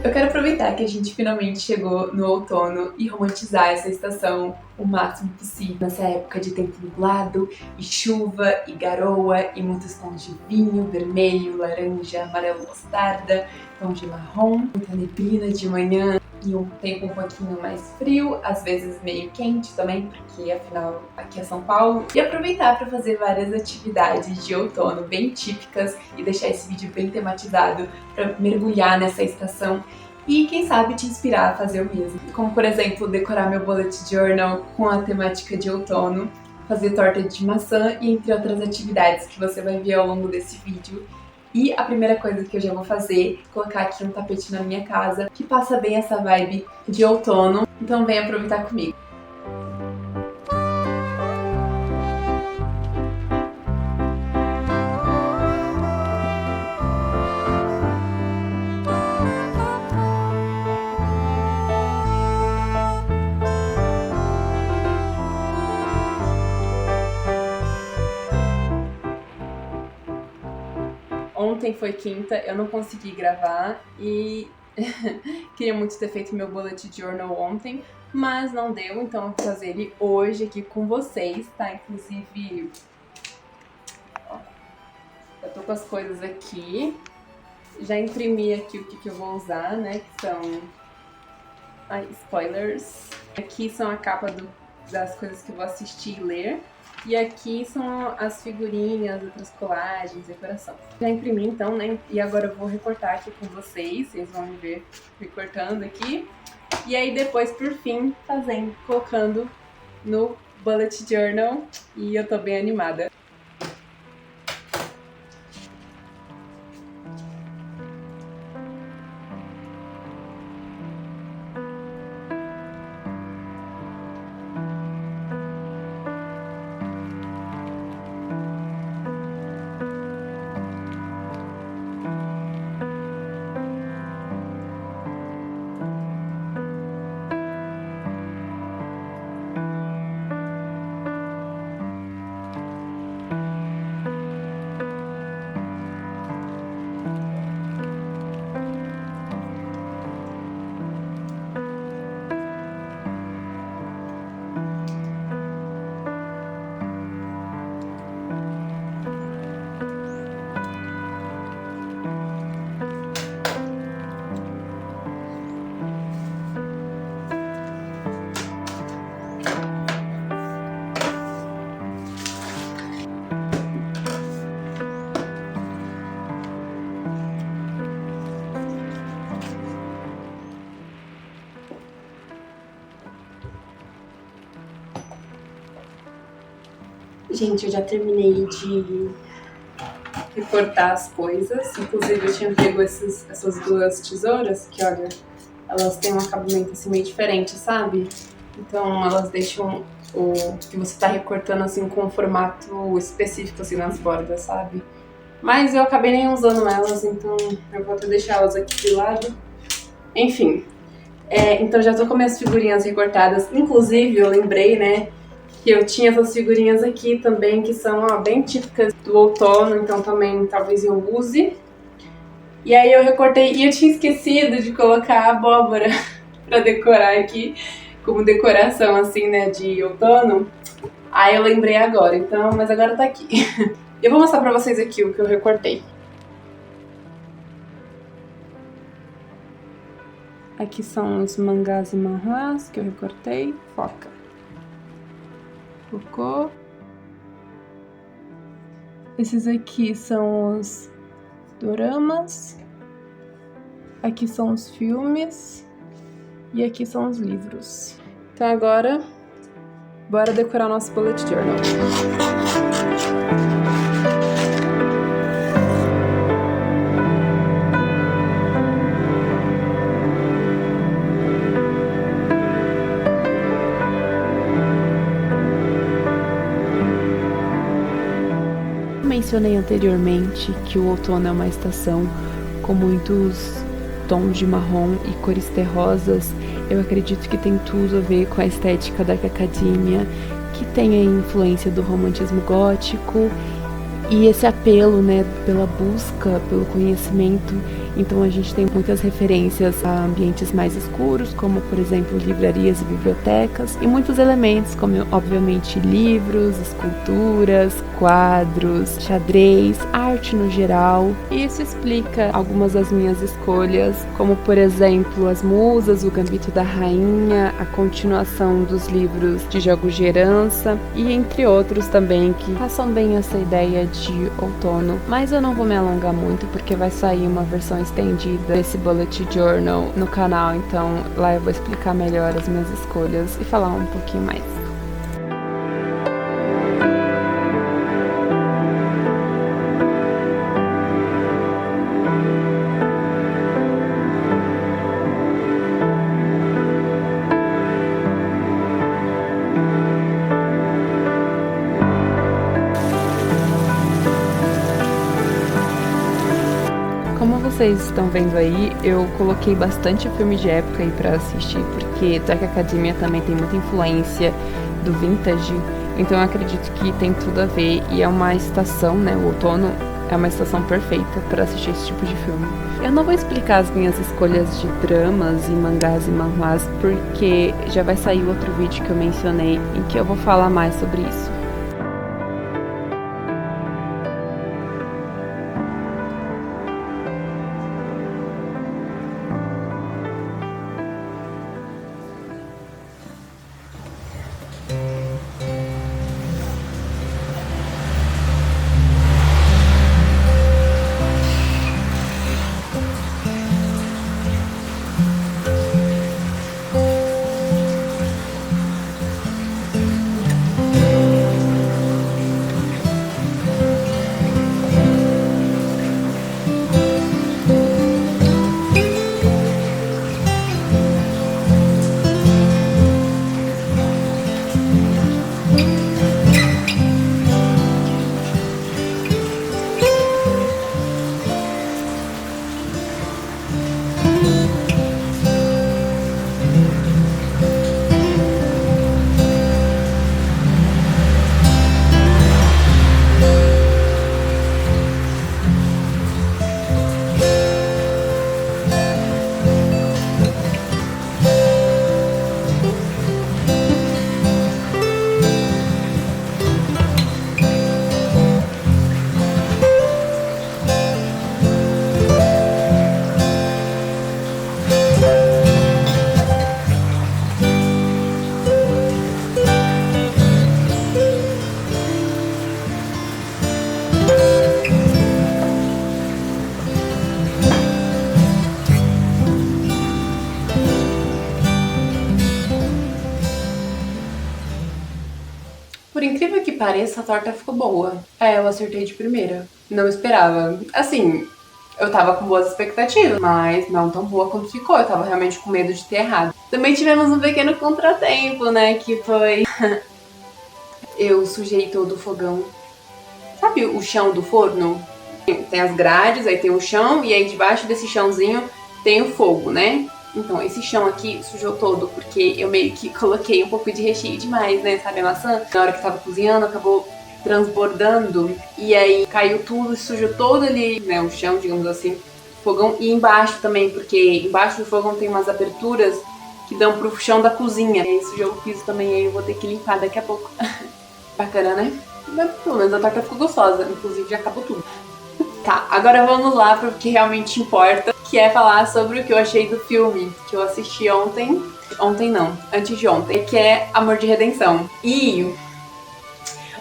Eu quero aproveitar que a gente finalmente chegou no outono e romantizar essa estação o máximo possível. Nessa época de tempo nublado, e chuva, e garoa, e muitos tons de vinho, vermelho, laranja, amarelo mostarda, tons de marrom, muita neblina de manhã e um tempo um pouquinho mais frio, às vezes meio quente também, porque afinal aqui é São Paulo. E aproveitar para fazer várias atividades de outono bem típicas e deixar esse vídeo bem tematizado para mergulhar nessa estação e quem sabe te inspirar a fazer o mesmo. Como por exemplo, decorar meu bullet journal com a temática de outono, fazer torta de maçã e entre outras atividades que você vai ver ao longo desse vídeo. E a primeira coisa que eu já vou fazer é colocar aqui um tapete na minha casa que passa bem essa vibe de outono, então vem aproveitar comigo. Ontem foi quinta, eu não consegui gravar e queria muito ter feito meu bullet journal ontem, mas não deu, então eu vou fazer ele hoje aqui com vocês, tá? Inclusive, ó, eu tô com as coisas aqui, já imprimi aqui o que eu vou usar, né? Que são... Ai, spoilers. Aqui são a capa das coisas que eu vou assistir e ler. E aqui são as figurinhas, outras colagens, decoração. Já imprimi então, né? E agora eu vou recortar aqui com vocês vão me ver recortando aqui. E aí depois, por fim, colocando no bullet journal. E eu tô bem animada. Gente, eu já terminei de recortar as coisas. Inclusive, eu tinha pego essas duas tesouras, que olha, elas têm um acabamento assim meio diferente, sabe? Então, elas deixam o que você tá recortando assim com um formato específico assim nas bordas, sabe? Mas eu acabei nem usando elas, então eu vou até deixar elas aqui de lado. Enfim, então já tô com minhas figurinhas recortadas. Inclusive, eu lembrei, né, que eu tinha essas figurinhas aqui também, que são bem típicas do outono, então também talvez eu use. E aí eu recortei, e eu tinha esquecido de colocar a abóbora pra decorar aqui, como decoração assim, né, de outono. Aí eu lembrei agora, então, mas agora tá aqui. Eu vou mostrar pra vocês aqui o que eu recortei. Aqui são os mangás e manhwas que eu recortei. Foca. Focou. Esses aqui são os doramas. Aqui são os filmes. E aqui são os livros. Então agora, bora decorar nosso bullet journal. Mencionei anteriormente que o outono é uma estação com muitos tons de marrom e cores terrosas. Eu acredito que tem tudo a ver com a estética da Academia, que tem a influência do romantismo gótico e esse apelo, né, pela busca, pelo conhecimento. Então a gente tem muitas referências a ambientes mais escuros, como por exemplo livrarias e bibliotecas, e muitos elementos como obviamente livros, esculturas, quadros, xadrez, arte no geral. E isso explica algumas das minhas escolhas, como por exemplo As Musas, O Gambito da Rainha, a continuação dos livros de Jogos de Herança e entre outros também que passam bem essa ideia de outono. Mas eu não vou me alongar muito porque vai sair uma versão estendida desse bullet journal no canal, então lá eu vou explicar melhor as minhas escolhas e falar um pouquinho mais. Como vocês estão vendo aí, eu coloquei bastante filme de época aí pra assistir, porque Dark Academia também tem muita influência do vintage, então eu acredito que tem tudo a ver e é uma estação, né, o outono é uma estação perfeita para assistir esse tipo de filme. Eu não vou explicar as minhas escolhas de dramas e mangás e manhwas, porque já vai sair outro vídeo que eu mencionei em que eu vou falar mais sobre isso. Por incrível que pareça, a torta ficou boa. Eu acertei de primeira. Não esperava. Assim, eu tava com boas expectativas, mas não tão boa quanto ficou. Eu tava realmente com medo de ter errado. Também tivemos um pequeno contratempo, né? Que foi... eu sujei todo o fogão. Sabe o chão do forno? Tem as grades, aí tem o chão, e aí debaixo desse chãozinho tem o fogo, né? Então, esse chão aqui sujou todo, porque eu meio que coloquei um pouco de recheio demais, né? Sabe a maçã? Na hora que tava cozinhando, acabou transbordando. E aí caiu tudo, sujou todo ali, né? O chão, digamos assim. Fogão e embaixo também, porque embaixo do fogão tem umas aberturas que dão pro chão da cozinha. E aí sujou o piso também, aí eu vou ter que limpar daqui a pouco. Bacana, né? Mas pelo menos a torta ficou gostosa. Inclusive já acabou tudo. Tá, agora vamos lá pro que realmente importa, que é falar sobre o que eu achei do filme, que eu assisti ontem. Ontem não, antes de ontem, que é Amor de Redenção. E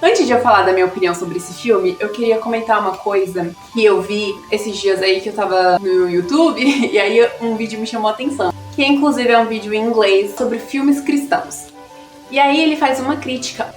antes de eu falar da minha opinião sobre esse filme, eu queria comentar uma coisa que eu vi esses dias aí, que eu tava no YouTube, e aí um vídeo me chamou a atenção. Que inclusive é um vídeo em inglês sobre filmes cristãos. E aí ele faz uma crítica.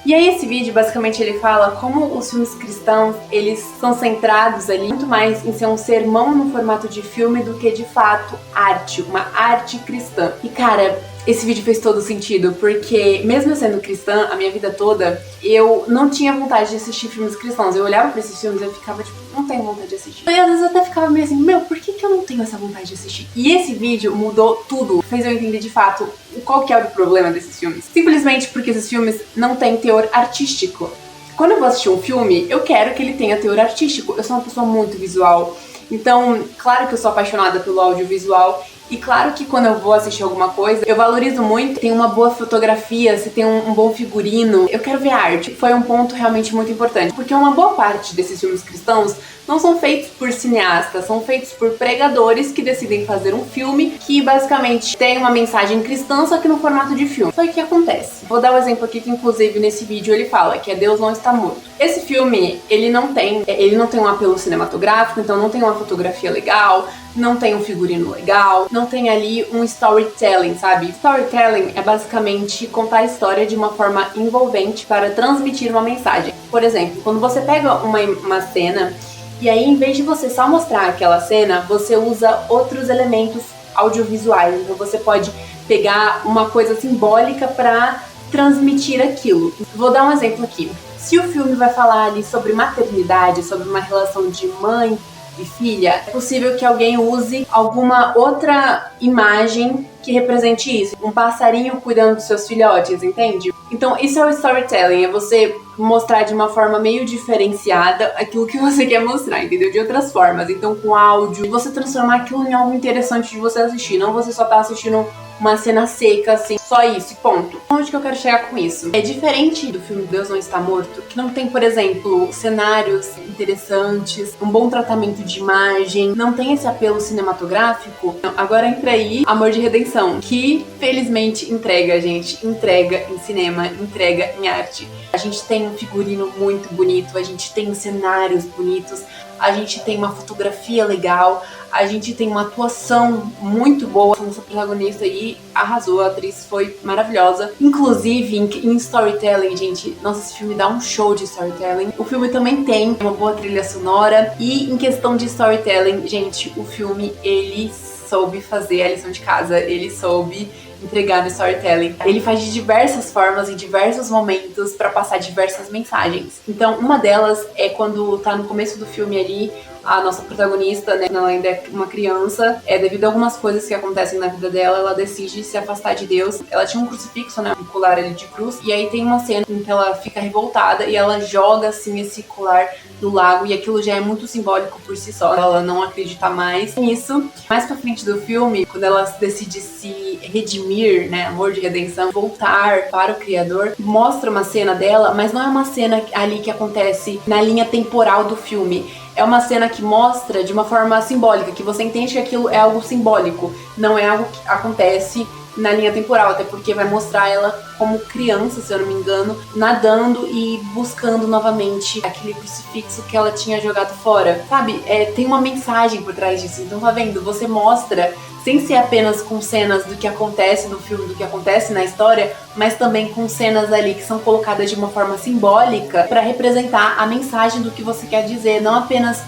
E aí esse vídeo, basicamente, ele fala como os filmes cristãos, eles são centrados ali muito mais em ser um sermão no formato de filme do que, de fato, arte, uma arte cristã. E, cara, esse vídeo fez todo sentido, porque mesmo eu sendo cristã, a minha vida toda, eu não tinha vontade de assistir filmes cristãos. Eu olhava pra esses filmes e eu ficava tipo, não tenho vontade de assistir. E às vezes eu até ficava meio assim, meu, por que eu não tenho essa vontade de assistir? E esse vídeo mudou tudo, fez eu entender de fato qual que é o problema desses filmes. Simplesmente porque esses filmes não têm teor artístico. Quando eu vou assistir um filme, eu quero que ele tenha teor artístico. Eu sou uma pessoa muito visual. Então, claro que eu sou apaixonada pelo audiovisual. E claro que quando eu vou assistir alguma coisa, eu valorizo muito, tem uma boa fotografia, se tem um bom figurino, eu quero ver arte. Foi um ponto realmente muito importante, porque uma boa parte desses filmes cristãos não são feitos por cineastas, são feitos por pregadores que decidem fazer um filme que basicamente tem uma mensagem cristã, só que no formato de filme. Só que o que acontece? Vou dar um exemplo aqui que inclusive nesse vídeo ele fala, que é Deus não está morto. Esse filme, ele não tem um apelo cinematográfico, então não tem uma fotografia legal, não tem um figurino legal, não tem ali um storytelling, sabe? Storytelling é basicamente contar a história de uma forma envolvente para transmitir uma mensagem. Por exemplo, quando você pega uma cena e aí, em vez de você só mostrar aquela cena, você usa outros elementos audiovisuais. Então você pode pegar uma coisa simbólica para transmitir aquilo. Vou dar um exemplo aqui. Se o filme vai falar ali sobre maternidade, sobre uma relação de mãe e filha, é possível que alguém use alguma outra imagem que represente isso. Um passarinho cuidando dos seus filhotes, entende? Então isso é o storytelling, é você mostrar de uma forma meio diferenciada aquilo que você quer mostrar, entendeu? De outras formas. Então com áudio, você transformar aquilo em algo interessante de você assistir, não você só tá assistindo uma cena seca, assim, só isso, ponto. Onde que eu quero chegar com isso? É diferente do filme Deus Não Está Morto, que não tem, por exemplo, cenários interessantes, um bom tratamento de imagem, não tem esse apelo cinematográfico. Agora entra aí Amor de Redenção, que felizmente entrega, gente, entrega em cinema, entrega em arte. A gente tem um figurino muito bonito, a gente tem cenários bonitos, a gente tem uma fotografia legal, a gente tem uma atuação muito boa. A nossa protagonista aí arrasou, a atriz foi maravilhosa. Inclusive, em storytelling, gente, nossa, esse filme dá um show de storytelling. O filme também tem uma boa trilha sonora. E em questão de storytelling, gente, o filme, ele soube fazer a lição de casa, ele soube entregar no storytelling. Ele faz de diversas formas, em diversos momentos, pra passar diversas mensagens. Então, uma delas é quando tá no começo do filme ali, a nossa protagonista, né, ela ainda é uma criança, devido a algumas coisas que acontecem na vida dela, ela decide se afastar de Deus. Ela tinha um crucifixo, né, um colar ali de cruz, e aí tem uma cena em que ela fica revoltada e ela joga, assim, esse colar no lago, e aquilo já é muito simbólico por si só, ela não acredita mais nisso. Mais pra frente do filme, quando ela decide se redimir, né, amor de redenção, voltar para o Criador, mostra uma cena dela, mas não é uma cena ali que acontece na linha temporal do filme. É uma cena que mostra de uma forma simbólica, que você entende que aquilo é algo simbólico, não é algo que acontece na linha temporal, até porque vai mostrar ela como criança, se eu não me engano, nadando e buscando novamente aquele crucifixo que ela tinha jogado fora, sabe? Tem uma mensagem por trás disso, então tá vendo? Você mostra, sem ser apenas com cenas do que acontece no filme, do que acontece na história, mas também com cenas ali que são colocadas de uma forma simbólica para representar a mensagem do que você quer dizer, não apenas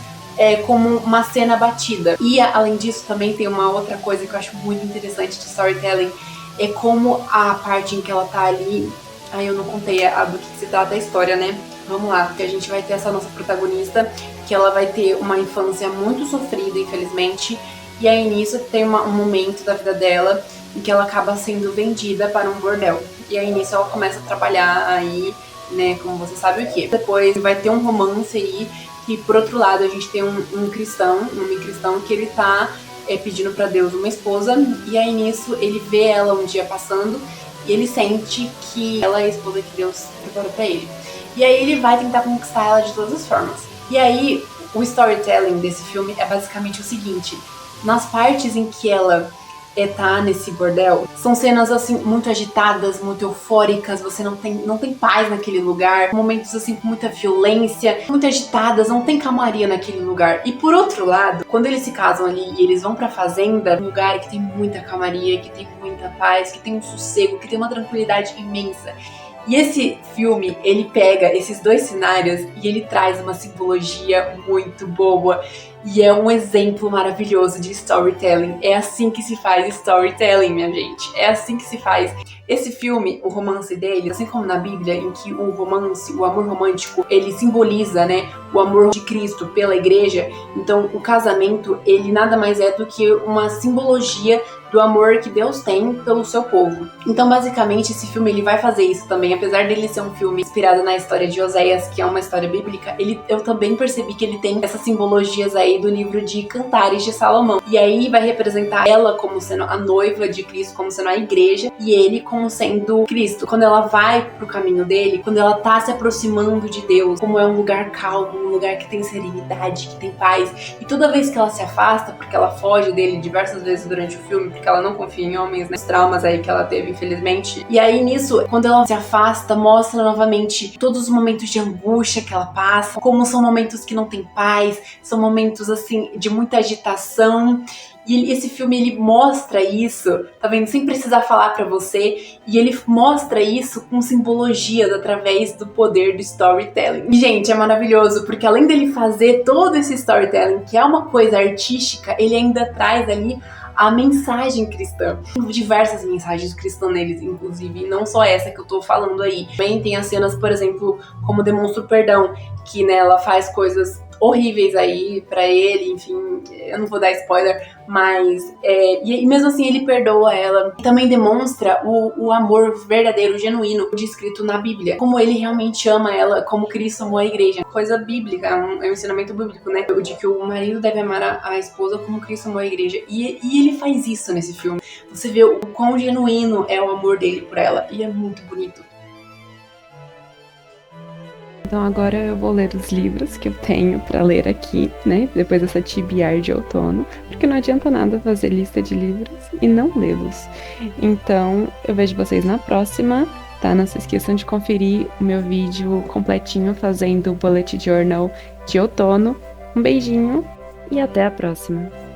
como uma cena batida. E além disso também tem uma outra coisa que eu acho muito interessante de storytelling, é como a parte em que ela tá ali, eu não contei do que se trata a história, né? Vamos lá, porque a gente vai ter essa nossa protagonista, que ela vai ter uma infância muito sofrida, infelizmente, e aí nisso tem um momento da vida dela em que ela acaba sendo vendida para um bordel. E aí nisso ela começa a trabalhar aí, né, como você sabe o que. Depois vai ter um romance aí, que por outro lado a gente tem um homem cristão que ele tá pedindo pra Deus uma esposa, e aí nisso ele vê ela um dia passando e ele sente que ela é a esposa que Deus preparou pra ele. E aí ele vai tentar conquistar ela de todas as formas. E aí o storytelling desse filme é basicamente o seguinte: nas partes em que ela tá nesse bordel, são cenas assim muito agitadas, muito eufóricas, você não tem paz naquele lugar, momentos assim com muita violência, muito agitadas, não tem calmaria naquele lugar. E por outro lado, quando eles se casam ali e eles vão pra fazenda, um lugar que tem muita calmaria, que tem muita paz, que tem um sossego, que tem uma tranquilidade imensa. E esse filme, ele pega esses dois cenários e ele traz uma simbologia muito boa. E é um exemplo maravilhoso de storytelling. É assim que se faz storytelling, minha gente. É assim que se faz. Esse filme, o romance dele, assim como na Bíblia, em que o romance, o amor romântico, ele simboliza, né, o amor de Cristo pela igreja. Então, o casamento, ele nada mais é do que uma simbologia do amor que Deus tem pelo seu povo. Então, basicamente, esse filme ele vai fazer isso também. Apesar dele ser um filme inspirado na história de Oséias, que é uma história bíblica, eu também percebi que ele tem essas simbologias aí do livro de Cantares de Salomão. E aí vai representar ela como sendo a noiva de Cristo, como sendo a igreja, e ele como sendo Cristo. Quando ela vai pro caminho dele, quando ela tá se aproximando de Deus, como é um lugar calmo, um lugar que tem serenidade, que tem paz. E toda vez que ela se afasta, porque ela foge dele diversas vezes durante o filme, porque ela não confia em homens, né? Os traumas aí que ela teve, infelizmente. E aí, nisso, quando ela se afasta, mostra novamente todos os momentos de angústia que ela passa, como são momentos que não tem paz, são momentos, assim, de muita agitação. E esse filme, ele mostra isso, tá vendo? Sem precisar falar pra você. E ele mostra isso com simbologias através do poder do storytelling. E, gente, é maravilhoso, porque além dele fazer todo esse storytelling, que é uma coisa artística, ele ainda traz ali a mensagem cristã. Tem diversas mensagens cristãs neles, inclusive, e não só essa que eu tô falando aí. Também tem as cenas, por exemplo, como demonstra o perdão, que, né, ela faz coisas horríveis aí pra ele, enfim, eu não vou dar spoiler, mas e mesmo assim ele perdoa ela. E também demonstra o amor verdadeiro, genuíno, descrito na Bíblia, como ele realmente ama ela, como Cristo amou a igreja. Coisa bíblica, é um ensinamento bíblico, né, de que o marido deve amar a esposa como Cristo amou a igreja, e ele faz isso nesse filme. Você vê o quão genuíno é o amor dele por ela, e é muito bonito. Então agora eu vou ler os livros que eu tenho pra ler aqui, né? Depois dessa TBR de outono, porque não adianta nada fazer lista de livros e não lê-los. Então eu vejo vocês na próxima, tá? Não se esqueçam de conferir o meu vídeo completinho fazendo o bullet journal de outono. Um beijinho e até a próxima!